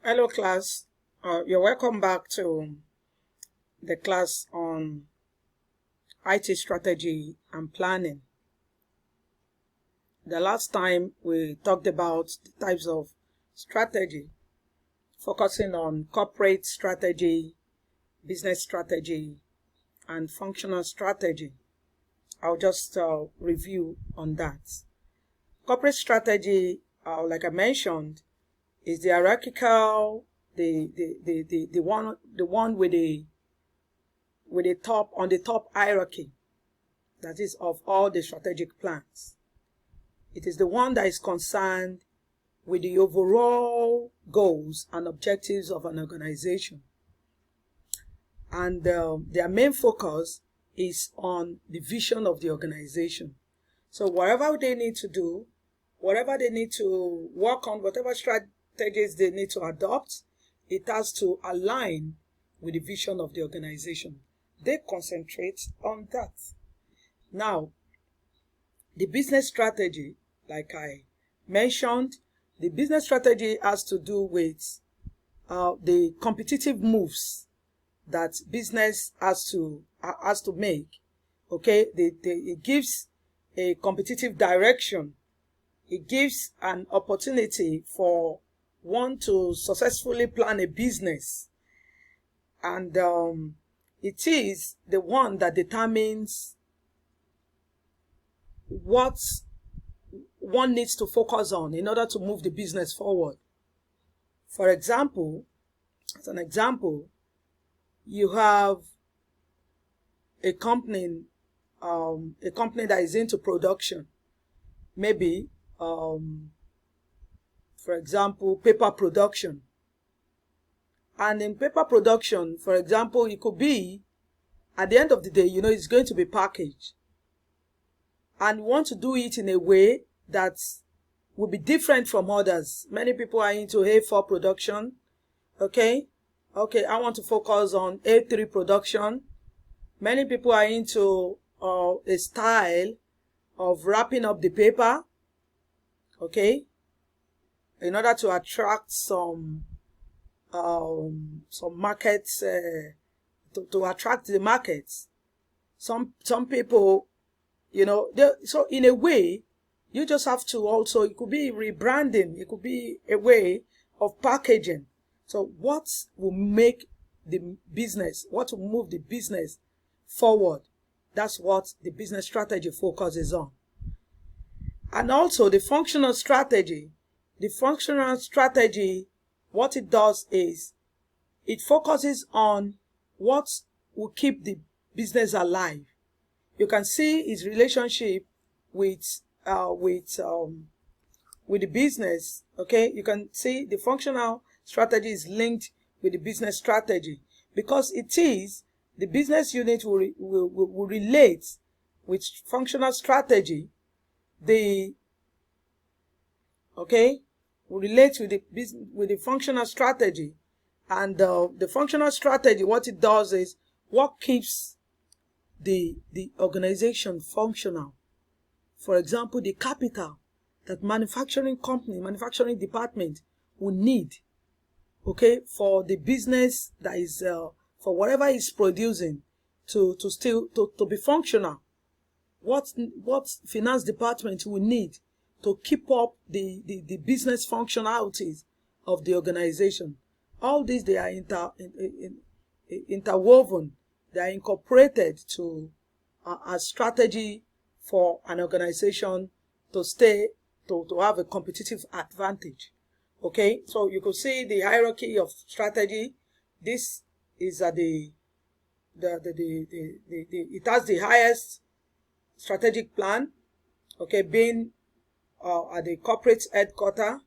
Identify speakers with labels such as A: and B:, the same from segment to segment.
A: Hello, class. You're welcome back to the class on IT strategy and planning. The last time we talked about the types of strategy, focusing on corporate strategy, business strategy, and functional strategy. I'll just review on that. Corporate strategy, like I mentioned, is the hierarchical, the one with the top on the top hierarchy, that is, of all the strategic plans. It is the one that is concerned with the overall goals and objectives of an organization, and their main focus is on the vision of the organization. So whatever they need to do, whatever they need to work on, whatever strategies they need to adopt, it has to align with the vision of the organization. They concentrate on that. Now, the business strategy, like I mentioned, the business strategy has to do with the competitive moves that business has to make. Okay, it gives a competitive direction. It gives an opportunity for one to successfully plan a business, and it is the one that determines what one needs to focus on in order to move the business forward. For example, as an example, you have a company that is into production, maybe for example, paper production. And in paper production, for example, it could be, at the end of the day, it's going to be packaged, and you want to do it in a way that will be different from others. Many people are into A4 production. Okay, I want to focus on A3 production. Many people are into a style of wrapping up the paper, okay, in order to attract some markets, to attract the markets. Some people, so in a way, you just have to also, it could be rebranding, it could be a way of packaging. So what will make the business, what will move the business forward? That's what the business strategy focuses on. And also the functional strategy. The functional strategy, what it does is it focuses on what will keep the business alive. You can see its relationship with the business. Okay, you can see the functional strategy is linked with the business strategy, because it is the business unit will relate with functional strategy. Will relate with the functional strategy, and the functional strategy, what it does is what keeps the organization functional. For example, the capital that manufacturing department will need, okay, for the business that is for whatever is producing to be functional. What finance department will need to keep up the business functionalities of the organization. All these, they are interwoven, they are incorporated to a strategy for an organization to have a competitive advantage. Okay, so you could see the hierarchy of strategy. This is at it has the highest strategic plan, okay, being at the corporate headquarters,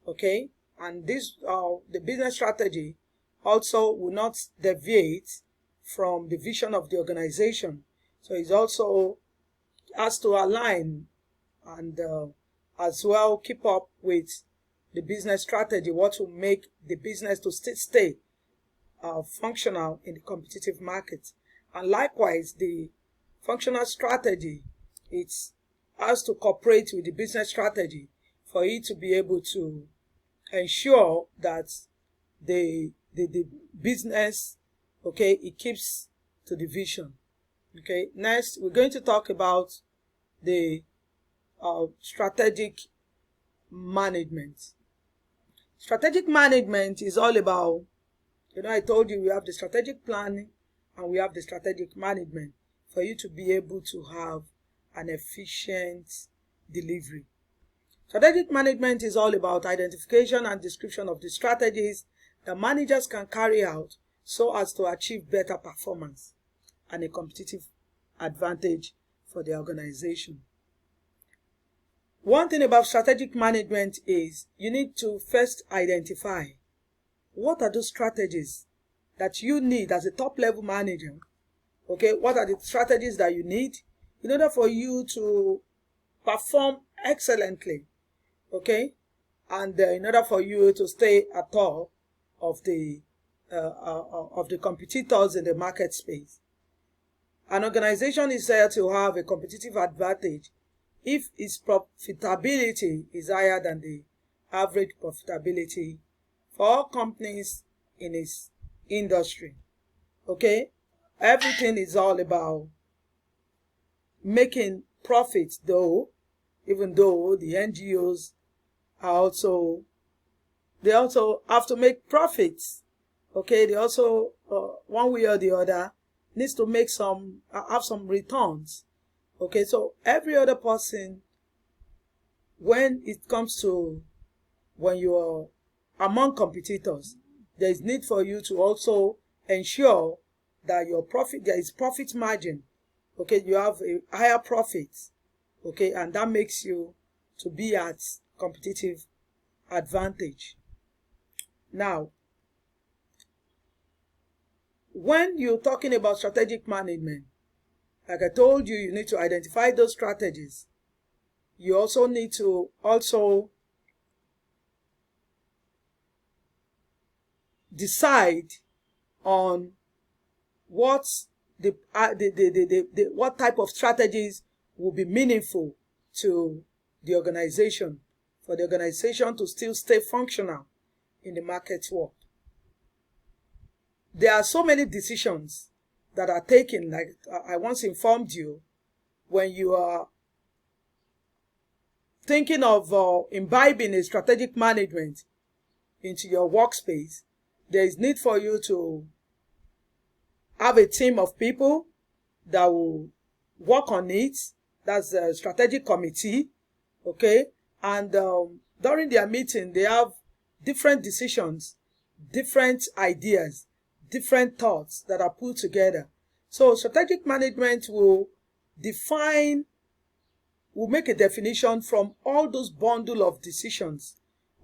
A: okay, and this the business strategy also will not deviate from the vision of the organization. So it also has to align and as well keep up with the business strategy, what will make the business to stay functional in the competitive market. And likewise, the functional strategy, it has to cooperate with the business strategy for it to be able to ensure that the business, okay, it keeps to the vision. Okay, next we're going to talk about the strategic management. Strategic management is all about, I told you we have the strategic planning and we have the strategic management for you to be able to have an efficient delivery. Strategic management is all about identification and description of the strategies that managers can carry out so as to achieve better performance and a competitive advantage for the organization. One thing about strategic management is you need to first identify what are those strategies that you need as a top level manager. Okay, what are the strategies that you need in order for you to perform excellently? Okay, and in order for you to stay at top of the competitors in the market space. An organization is there to have a competitive advantage if its profitability is higher than the average profitability for all companies in its industry. Okay, everything is all about making profits, though, even though the NGOs they also have to make profits. Okay, they also one way or the other needs to make have some returns. Okay, so every other person, when it comes to when you are among competitors, there is need for you to also ensure that there is profit margin. Okay, you have a higher profit. Okay, and that makes you to be at competitive advantage. Now, when you're talking about strategic management, like I told you, you need to identify those strategies. You also need to decide on what what type of strategies will be meaningful to the organization, for the organization to still stay functional in the market world. There are so many decisions that are taken, like I once informed you, when you are thinking of imbibing a strategic management into your workspace, there is need for you to have a team of people that will work on it. That's a strategic committee, okay? And during their meeting, they have different decisions, different ideas, different thoughts that are put together. So strategic management will make a definition from all those bundle of decisions,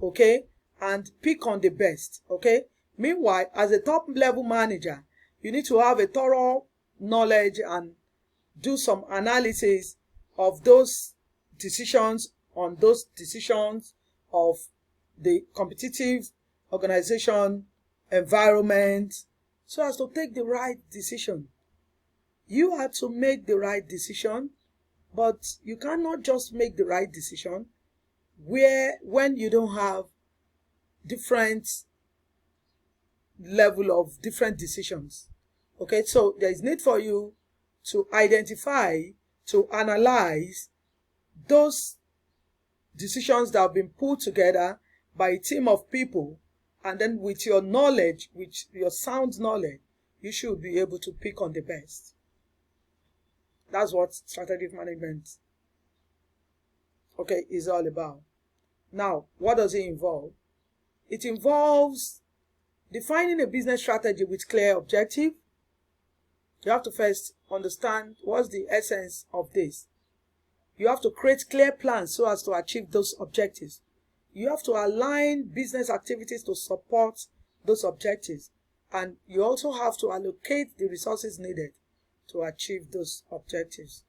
A: okay, and pick on the best, okay. Meanwhile, as a top level manager, you need to have a thorough knowledge and do some analysis of those decisions of the competitive organization environment, so as to take the right decision. You have to make the right decision, but you cannot just make the right decision when you don't have different level of different decisions. Okay, so there is need for you to identify, to analyze those decisions that have been put together by a team of people, and then with your knowledge, with your sound knowledge, you should be able to pick on the best. That's what strategic management, okay, is all about. Now, what does it involve? It involves defining a business strategy with clear objective. You have to first understand what's the essence of this. You have to create clear plans so as to achieve those objectives. You have to align business activities to support those objectives. And you also have to allocate the resources needed to achieve those objectives.